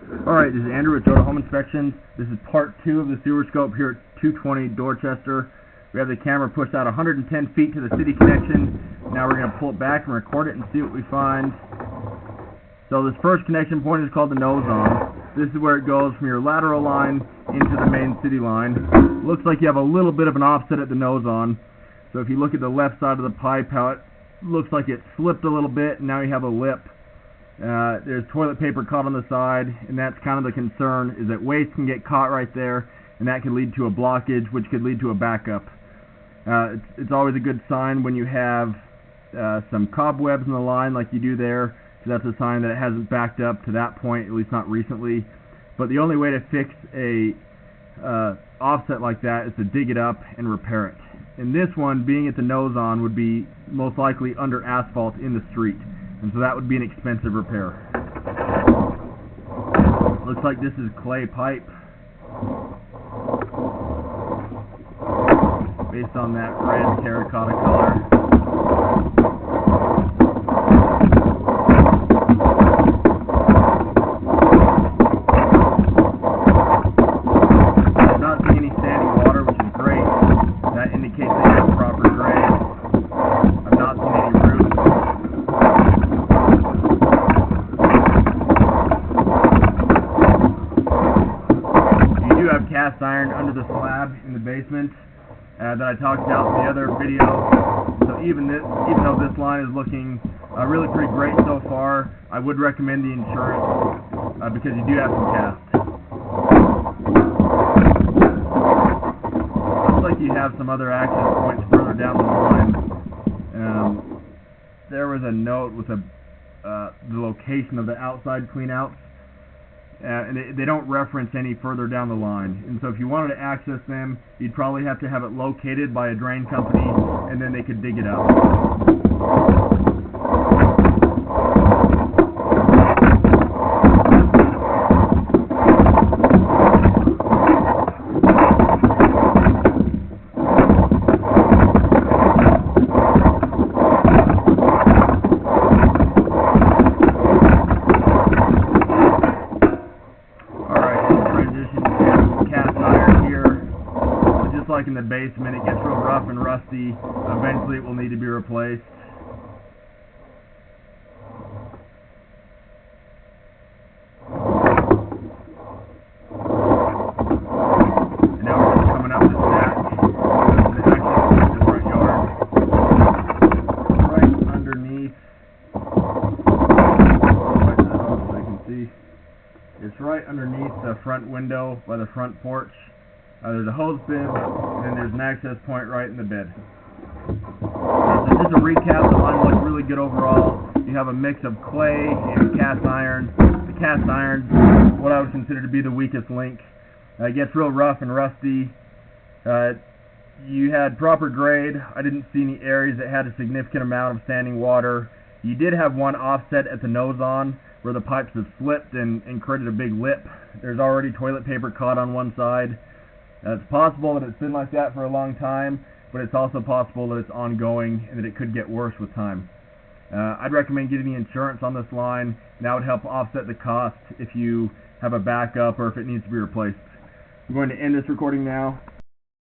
Alright, this is Andrew with Total Home Inspections. This is part 2 of the sewer scope here at 220 Dorchester. We have the camera pushed out 110 feet to the city connection. Now we're going to pull it back and record it and see what we find. So this first connection point is called the nose on. This is where it goes from your lateral line into the main city line. Looks like you have a little bit of an offset at the nose on. So if you look at the left side of the pipe, how it looks like it slipped a little bit and now you have a lip. There's toilet paper caught on the side, and that's kind of the concern, is that waste can get caught right there, and that could lead to a blockage, which could lead to a backup. It's always a good sign when you have some cobwebs in the line like you do there, because that's a sign that it hasn't backed up to that point, at least not recently. But the only way to fix a offset like that is to dig it up and repair it. And this one, being at the nose on, would be most likely under asphalt in the street. And so that would be an expensive repair. Looks like this is clay pipe. Based on that red terracotta color. I'm not seeing any standing water, which is great. That indicates that you have proper grade. I've not seen any roots. Cast iron under the slab in the basement that I talked about in the other video. So even though this line is looking really pretty great so far, I would recommend the insurance because you do have some cast. Looks like you have some other access points further down the line. There was a note with the location of the outside cleanouts. And they don't reference any further down the line. And so if you wanted to access them, you'd probably have to have it located by a drain company, and then they could dig it up. Like in the basement, it gets real rough and rusty. Eventually it will need to be replaced. And now we're just coming up the stack to the access to the front yard. Right underneath, so you can see, it's right underneath the front window by the front porch. There's a hose bib, and then there's an access point right in the bed. So just a recap, the line looks really good overall. You have a mix of clay and cast iron. The cast iron, what I would consider to be the weakest link. It gets real rough and rusty. You had proper grade. I didn't see any areas that had a significant amount of standing water. You did have one offset at the nose on, where the pipes have slipped and created a big lip. There's already toilet paper caught on one side. It's possible that it's been like that for a long time, but it's also possible that it's ongoing and that it could get worse with time. I'd recommend getting the insurance on this line, and that would help offset the cost if you have a backup or if it needs to be replaced. I'm going to end this recording now.